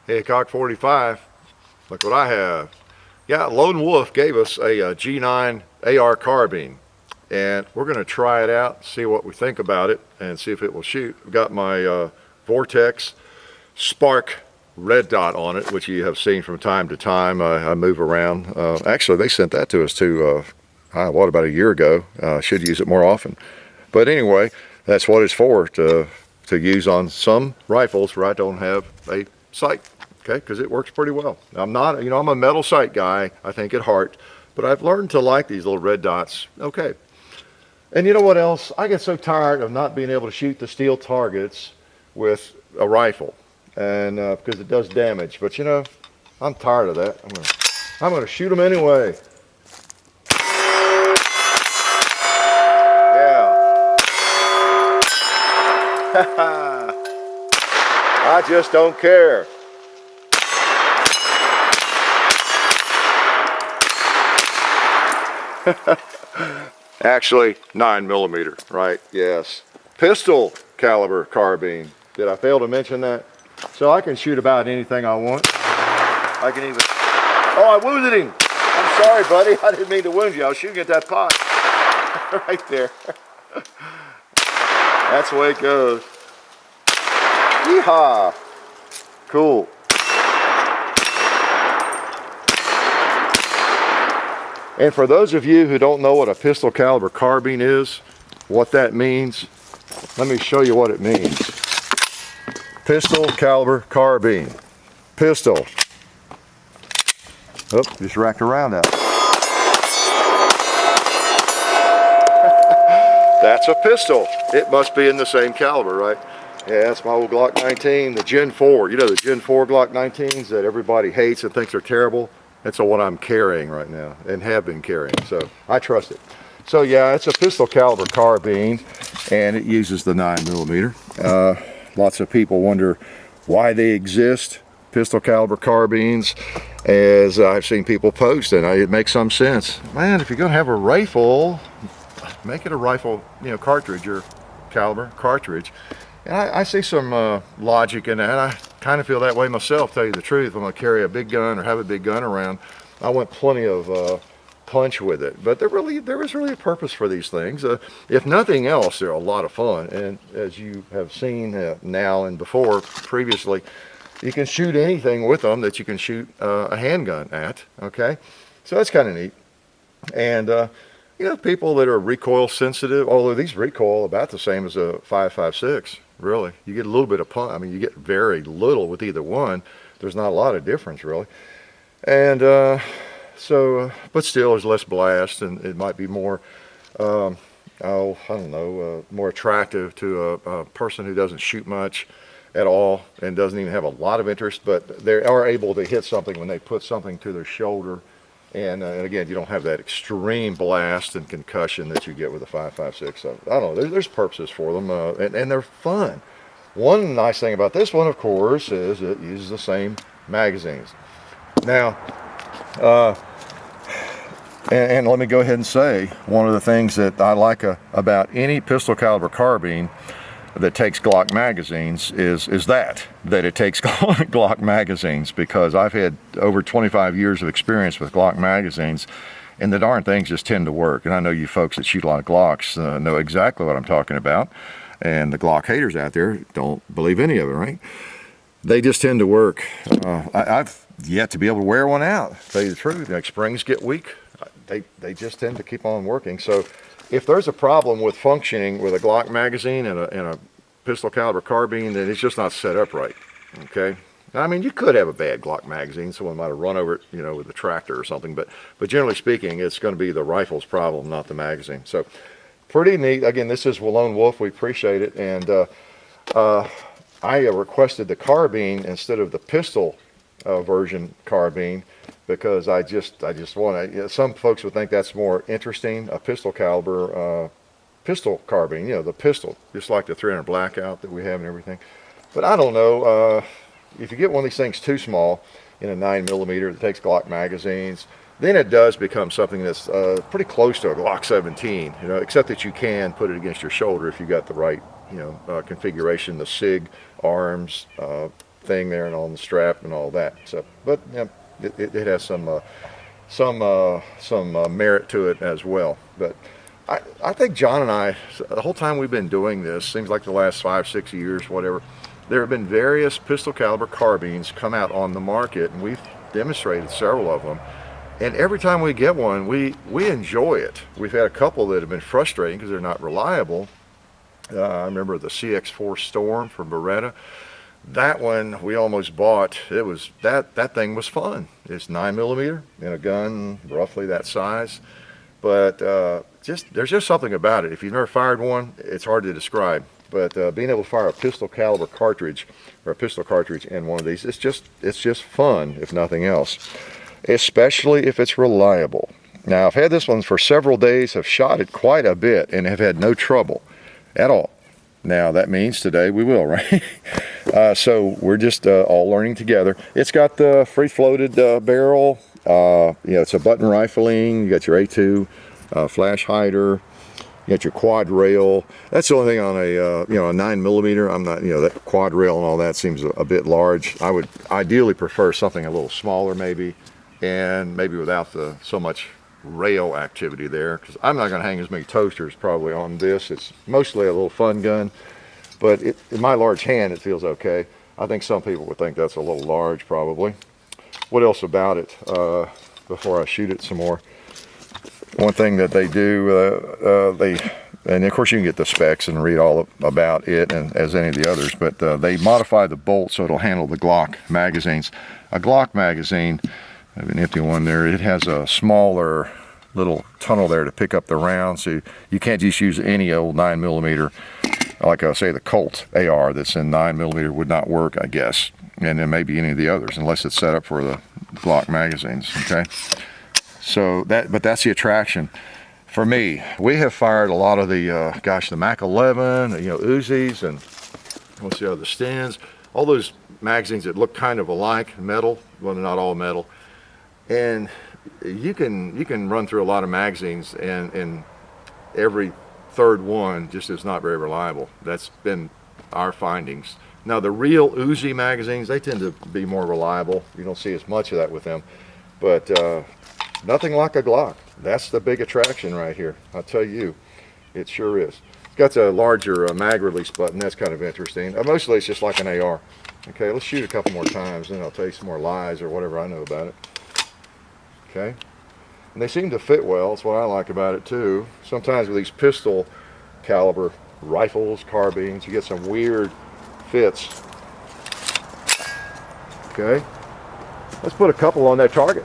Hey, Cock 45, look what I have. Yeah, Lone Wolf gave us a G9 AR carbine, and we're going to try it out, see what we think about it, and see if it will shoot. I've got my Vortex Spark red dot on it, which you have seen from time to time. I move around. Actually, they sent that to us too, what, about a year ago. Should use it more often. But anyway, that's what it's for, to use on some rifles where I don't have a sight. Okay, because it works pretty well. I'm not, I'm a metal sight guy, I think, at heart, but I've learned to like these little red dots. Okay. And you know what else? I get so tired of not being able to shoot the steel targets with a rifle, and because it does damage. But I'm tired of that. I'm gonna shoot them anyway. Yeah. I just don't care. Actually, 9mm, right? Yes. Pistol caliber carbine. Did I fail to mention that? So I can shoot about anything I want. I can even... Oh, I wounded him. I'm sorry, buddy. I didn't mean to wound you. I was shooting at that pot. Right there. That's the way it goes. Yeehaw. Cool. And for those of you who don't know what a pistol caliber carbine is, what that means, let me show you what it means. Pistol caliber carbine. Pistol. Oh, just racked around that. That's a pistol. It must be in the same caliber, right? Yeah, that's my old Glock 19, the Gen 4. You know the Gen 4 Glock 19s that everybody hates and thinks are terrible? That's the one I'm carrying right now and have been carrying, so I trust it. So yeah, it's a pistol caliber carbine, and it uses the 9mm. Lots of people wonder why they exist, pistol caliber carbines, as I've seen people post, and it makes some sense. Man, if you're gonna have a rifle, make it a rifle, cartridge or caliber cartridge. And I see some logic in that. I kind of feel that way myself, tell you the truth. If I'm going to carry a big gun or have a big gun around, I want plenty of punch with it. But there is really a purpose for these things. If nothing else, they're a lot of fun. And as you have seen now and before, previously, you can shoot anything with them that you can shoot a handgun at. Okay, so that's kind of neat. And people that are recoil sensitive, although these recoil about the same as a 5.56. Really, you get a little bit of punch. I mean, you get very little with either one. There's not a lot of difference, really. And but still, there's less blast, and it might be more, I don't know, more attractive to a person who doesn't shoot much at all and doesn't even have a lot of interest, but they are able to hit something when they put something to their shoulder. And again, you don't have that extreme blast and concussion that you get with a 5.56. So I don't know. There's purposes for them, and they're fun. One nice thing about this one, of course, is it uses the same magazines. Now, and let me go ahead and say, one of the things that I like about any pistol caliber carbine that takes Glock magazines is that it takes Glock magazines, because I've had over 25 years of experience with Glock magazines, and the darn things just tend to work. And I know you folks that shoot a lot of Glocks know exactly what I'm talking about, and the Glock haters out there don't believe any of it, right? They just tend to work. I've yet to be able to wear one out, to tell you the truth. Like, springs get weak, they just tend to keep on working. So if there's a problem with functioning with a Glock magazine and a pistol caliber carbine, then it's just not set up right. Okay, I mean, you could have a bad Glock magazine, someone might have run over it, with a tractor or something, but generally speaking, it's going to be the rifle's problem, not the magazine. So pretty neat. Again, this is Lone Wolf. We appreciate it, and I requested the carbine instead of the pistol version carbine, because I just want to. Some folks would think that's more interesting, a pistol caliber pistol carbine, the pistol, just like the 300 Blackout that we have and everything. But I don't know, if you get one of these things too small, in a 9mm that takes Glock magazines, then it does become something that's pretty close to a Glock 17, except that you can put it against your shoulder if you got the right, configuration, the SIG arms, thing there and on the strap and all that. So, but yeah, it has some merit to it as well. But I think John and I, the whole time we've been doing this, seems like the last 5-6 years, whatever, there have been various pistol caliber carbines come out on the market, and we've demonstrated several of them. And every time we get one, we enjoy it. We've had a couple that have been frustrating because they're not reliable. I remember the CX4 Storm from Beretta. That one we almost bought. It was that thing was fun. It's 9mm in a gun roughly that size, but there's just something about it. If you've never fired one, it's hard to describe. But being able to fire a pistol caliber cartridge or a pistol cartridge in one of these, it's just fun, if nothing else. Especially if it's reliable. Now, I've had this one for several days, have shot it quite a bit, and have had no trouble at all. Now, that means today we will, right? So we're just all learning together. It's got the free-floated barrel. It's a button rifling. You got your A2 flash hider. You got your quad rail. That's the only thing on a 9mm. I'm not, that quad rail and all that seems a bit large. I would ideally prefer something a little smaller, maybe. And maybe without so much rail activity there, because I'm not going to hang as many toasters probably on this. It's mostly a little fun gun, but in my large hand it feels okay. I think some people would think that's a little large probably. What else about it before I shoot it some more? One thing that they do, and of course you can get the specs and read all about it, and as any of the others, but they modify the bolt so it'll handle the Glock magazines. A Glock magazine, I have an empty one there, it has a smaller little tunnel there to pick up the round, so you can't just use any old 9mm. Like I say, the Colt AR that's in 9mm would not work, I guess, and then maybe any of the others, unless it's set up for the Glock magazines, okay? So but that's the attraction. For me, we have fired a lot of the, the Mac 11, Uzis, and what's the other, the Stens, all those magazines that look kind of alike, metal, well, they're not all metal. And you can run through a lot of magazines, and every third one just is not very reliable. That's been our findings. Now the real Uzi magazines, they tend to be more reliable. You don't see as much of that with them, but nothing like a Glock. That's the big attraction right here. I'll tell you, it sure is. It's got a larger mag release button. That's kind of interesting. Mostly it's just like an AR. Okay, let's shoot a couple more times, then I'll tell you some more lies or whatever I know about it. Okay, and they seem to fit well. That's what I like about it too. Sometimes with these pistol caliber rifles, carbines, you get some weird fits. Okay, let's put a couple on that target.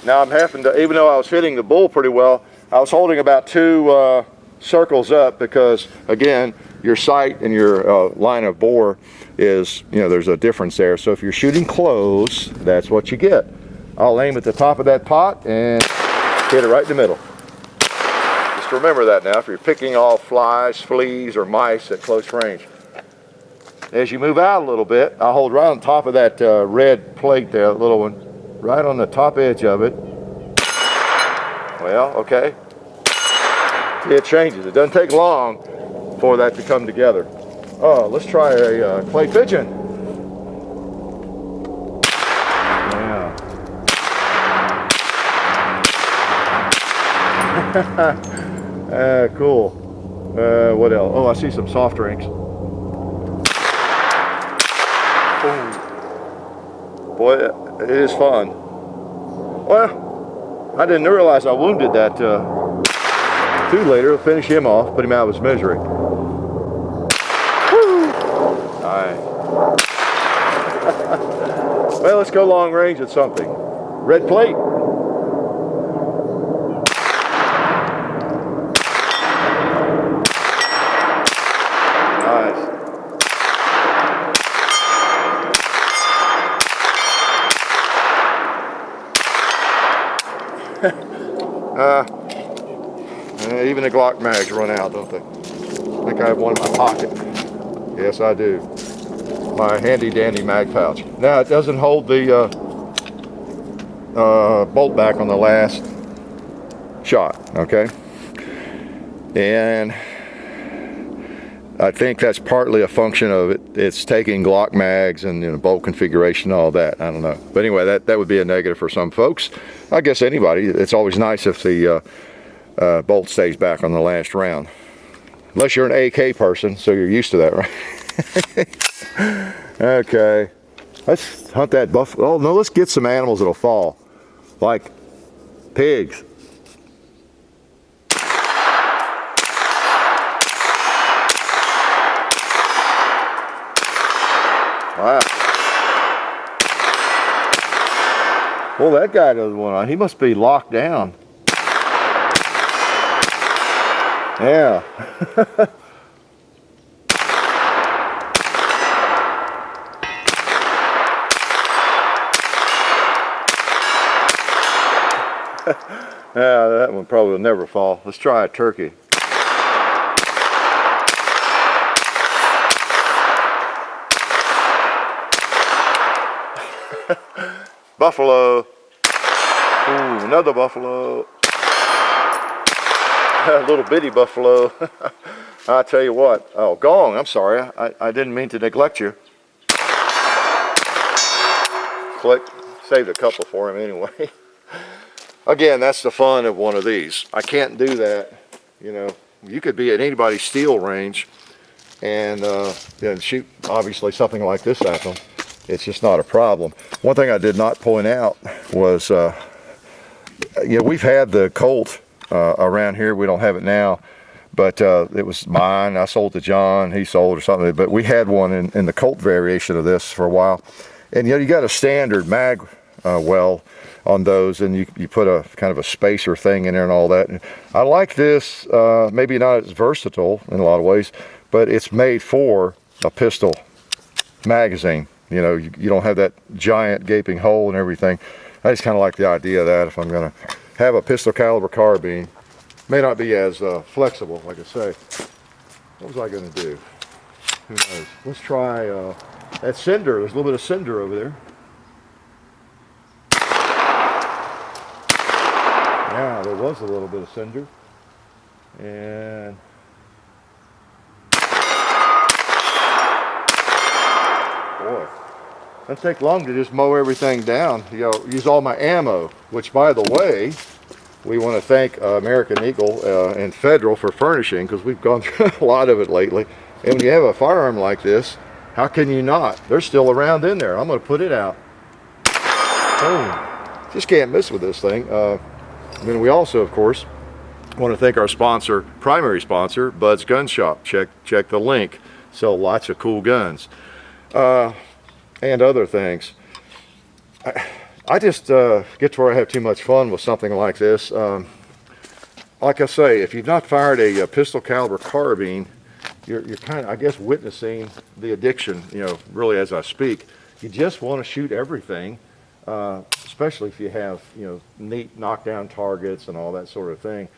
Now I'm having to, even though I was hitting the bull pretty well, I was holding about 2 circles up because, again, your sight and your line of bore is, there's a difference there. So if you're shooting close, that's what you get. I'll aim at the top of that pot and hit it right in the middle. Just remember that now if you're picking off flies, fleas, or mice at close range. As you move out a little bit, I'll hold right on top of that red plate there, that little one, right on the top edge of it. Well, okay. It changes. It doesn't take long for that to come together. Oh, let's try a clay pigeon. Yeah. Cool. What else? Oh, I see some soft drinks. Ooh. Boy, it is fun. Well, I didn't realize I wounded that 2 later. Finish him off, put him out of his misery. Woo! Nice. Well, let's go long range at something. Red plate. Nice. Even the Glock mags run out, don't they? I think I have one in my pocket. Yes, I do. My handy dandy mag pouch. Now it doesn't hold the bolt back on the last shot, okay? And I think that's partly a function of it's taking Glock mags and, you know, bolt configuration and all that. I don't know. But anyway, that would be a negative for some folks. I guess anybody. It's always nice if the bolt stays back on the last round. Unless you're an AK person, so you're used to that, right? Okay. Let's hunt that buffalo. Oh, no, let's get some animals that'll fall. Like pigs. Wow. Well, that guy doesn't want to. He must be locked down. Yeah. Yeah, that one probably will never fall. Let's try a turkey. Buffalo. Ooh, another buffalo. A little bitty buffalo. I tell you what. Oh, gong. I'm sorry. I didn't mean to neglect you. Click. Saved a couple for him anyway. Again, that's the fun of one of these. I can't do that. You know, you could be at anybody's steel range and shoot obviously something like this at them. It's just not a problem. One thing I did not point out was, we've had the Colt around here. We don't have it now, but it was mine. I sold to John. He sold or something. But we had one in the Colt variation of this for a while. And you got a standard mag well on those, and you put a kind of a spacer thing in there and all that. And I like this. Maybe not as versatile in a lot of ways, but it's made for a pistol magazine. You know, you don't have that giant gaping hole and everything. I just kind of like the idea of that if I'm going to have a pistol caliber carbine. May not be as flexible, like I say. What was I going to do? Who knows? Let's try that cinder. There's a little bit of cinder over there. Yeah, there was a little bit of cinder. And boy, doesn't take long to just mow everything down. You know, use all my ammo, which, by the way, we want to thank American Eagle and Federal for furnishing, because we've gone through a lot of it lately. And when you have a firearm like this, how can you not? They're still around in there. I'm going to put it out. Boom. Just can't miss with this thing. Then we also, of course, want to thank our sponsor, primary sponsor, Bud's Gun Shop. Check the link. Sell lots of cool guns. And other things. I just get to where I have too much fun with something like this. Like I say, if you've not fired a pistol caliber carbine, you're kind of, I guess, witnessing the addiction, you know, really as I speak. You just want to shoot everything, especially if you have, you know, neat knockdown targets and all that sort of thing.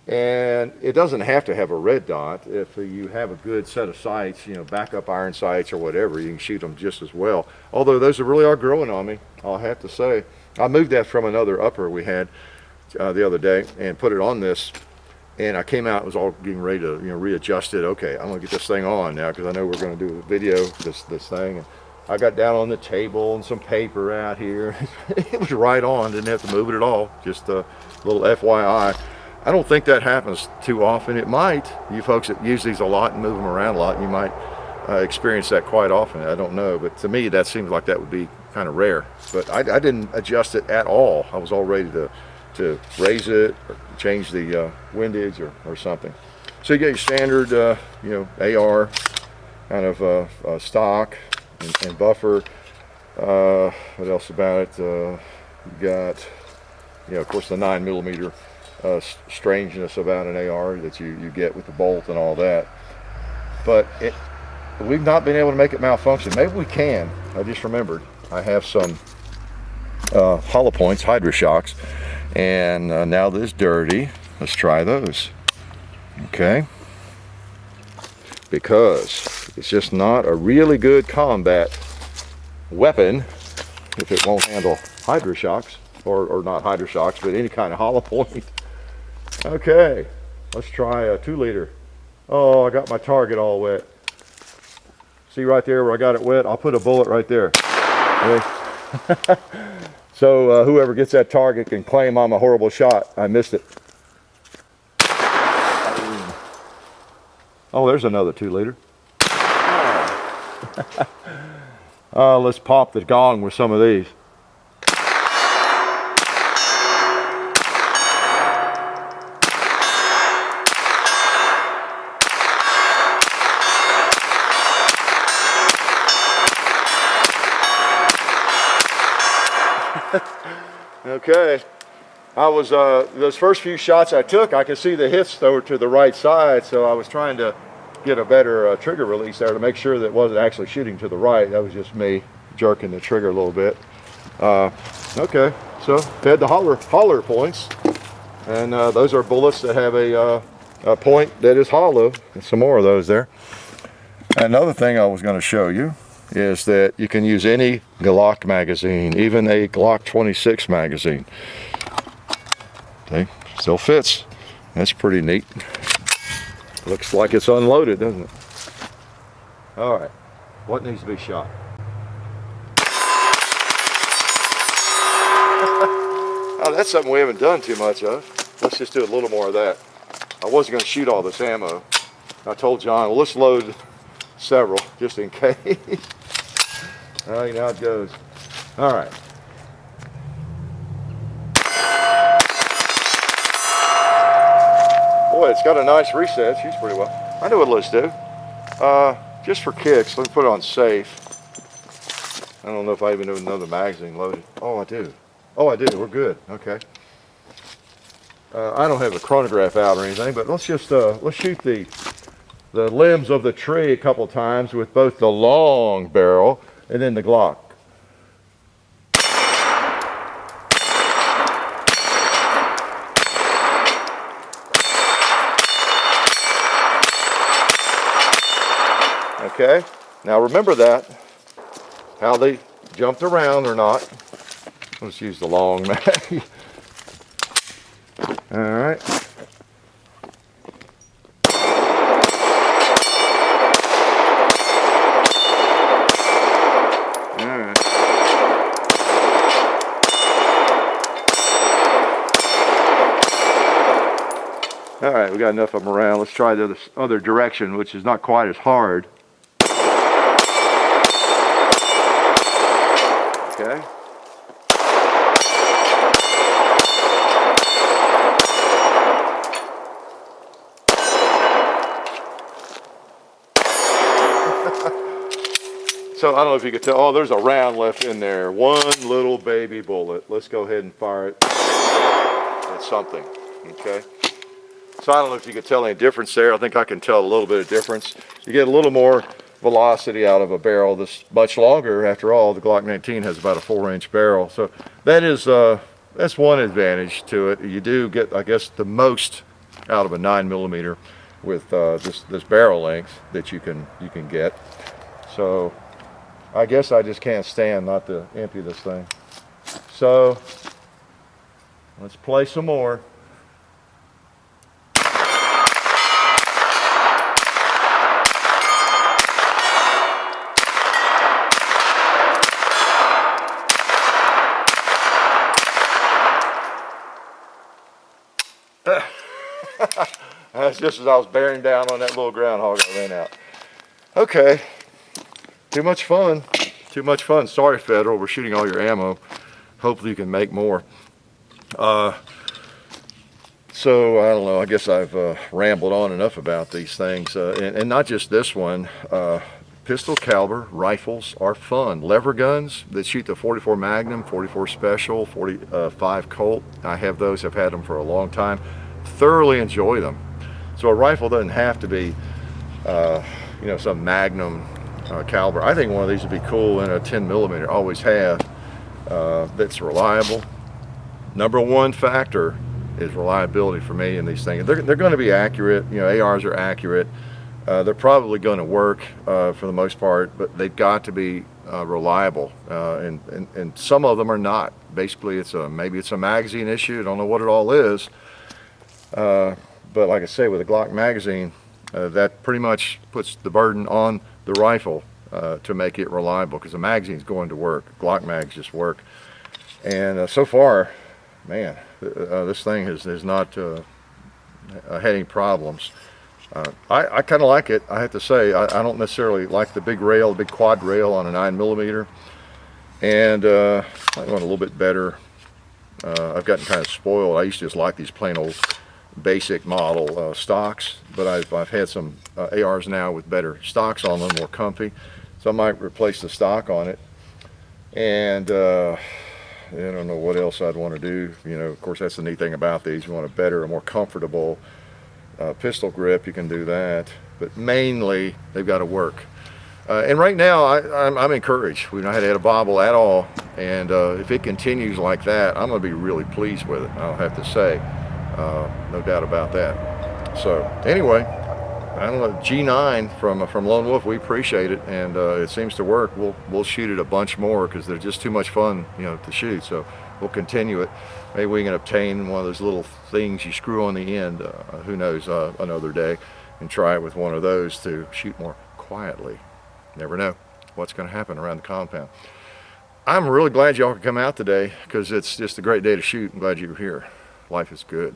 And it doesn't have to have a red dot. If you have a good set of sights, you know, backup iron sights or whatever, you can shoot them just as well. Although those really are growing on me, I'll have to say. I moved that from another upper we had the other day and put it on this. And I came out, was all getting ready to, you know, readjust it. Okay, I'm gonna get this thing on now because I know we're gonna do a video, this thing. And I got down on the table and some paper out here. It was right on, didn't have to move it at all. Just a little FYI. I don't think that happens too often. It might. You folks that use these a lot and move them around a lot, you might experience that quite often. I don't know, but to me that seems like that would be kind of rare. But I didn't adjust it at all. I was all ready to raise it or change the windage or something. So you get your standard you know, AR kind of stock and buffer. What else about it? You got, you know, of course, the 9mm strangeness about an AR that you get with the bolt and all that. But we've not been able to make it malfunction. Maybe we can. I just remembered I have some hollow points, Hydra shocks, and now that it's dirty, let's try those. Okay, because it's just not a really good combat weapon if it won't handle Hydra shocks, or not Hydra shocks, but any kind of hollow point. Okay, let's try a 2-liter. Oh, I got my target all wet. See right there where I got it wet? I'll put a bullet right there. Okay. So whoever gets that target can claim I'm a horrible shot. I missed it. Oh, there's another 2-liter. Let's pop the gong with some of these. Okay, I was, those first few shots I took, I could see the hits though to the right side, so I was trying to get a better trigger release there to make sure that it wasn't actually shooting to the right. That was just me jerking the trigger a little bit. Okay, so had the holler points, and those are bullets that have a point that is hollow, and some more of those there. Another thing I was going to show you is that you can use any Glock magazine, even a Glock 26 magazine. Okay, still fits. That's pretty neat. Looks like it's unloaded, doesn't it? All right, what needs to be shot? Oh, that's something we haven't done too much of. Let's just do a little more of that. I wasn't going to shoot all this ammo. I told John, well, let's load several just in case. All right, now it goes. All right. Boy, it's got a nice reset. Shoots pretty well. I know what let's do. Just for kicks, let's put it on safe. I don't know if I even have another magazine loaded. Oh, I do. Oh, I do. We're good. Okay. I don't have the chronograph out or anything, but let's just let's shoot the limbs of the tree a couple times with both the long barrel and then the Glock. Okay, now remember that, how they jumped around or not. Let's use the long mag. All right. All right, we got enough of them around. Let's try the other direction, which is not quite as hard. Okay. So I don't know if you could tell. Oh, there's a round left in there. One little baby bullet. Let's go ahead and fire it at something. Okay. So I don't know if you could tell any difference there. I think I can tell a little bit of difference. You get a little more velocity out of a barrel that's much longer. After all, the Glock 19 has about a 4-inch barrel. So that is that's one advantage to it. You do get, I guess, the most out of a 9mm with this barrel length that you can get. So I guess I just can't stand not to empty this thing. So let's play some more. That's just as I was bearing down on that little groundhog, I ran out. Okay, too much fun. Too much fun. Sorry, Federal, we're shooting all your ammo. Hopefully you can make more. So I don't know, I guess I've rambled on enough about these things. And not just this one. Pistol caliber rifles are fun. Lever guns that shoot the 44 Magnum, 44 Special, 45 Colt. I have those, I've had them for a long time. Thoroughly enjoy them. So a rifle doesn't have to be, you know, some Magnum caliber. I think one of these would be cool in a 10mm, always have, that's reliable. Number one factor is reliability for me in these things. They're going to be accurate. You know, ARs are accurate. They're probably going to work for the most part, but they've got to be reliable, and some of them are not. Basically, maybe it's a magazine issue. I don't know what it all is, But like I say, with a Glock magazine, that pretty much puts the burden on the rifle to make it reliable, because the magazine's going to work. Glock mags just work. And so far, man, this thing has not had any problems. I kind of like it, I have to say. I don't necessarily like the big rail, the big quad rail on a 9mm. And I want a little bit better. I've gotten kind of spoiled. I used to just like these plain old basic model stocks, but I've had some ARs now with better stocks on them, more comfy. So I might replace the stock on it. And I don't know what else I'd want to do. You know, of course, that's the neat thing about these. You want a better, a more comfortable pistol grip, you can do that. But mainly, they've got to work. And right now, I'm encouraged. We've not had a bobble at all. And if it continues like that, I'm going to be really pleased with it, I'll have to say. No doubt about that. So anyway, I don't know, G9 from Lone Wolf, we appreciate it, and it seems to work. We'll shoot it a bunch more because they're just too much fun, you know, to shoot. So we'll continue it. Maybe we can obtain one of those little things you screw on the end, who knows, another day, and try it with one of those to shoot more quietly. Never know what's going to happen around the compound. I'm really glad y'all could come out today, because it's just a great day to shoot. I'm glad you were here. Life is good.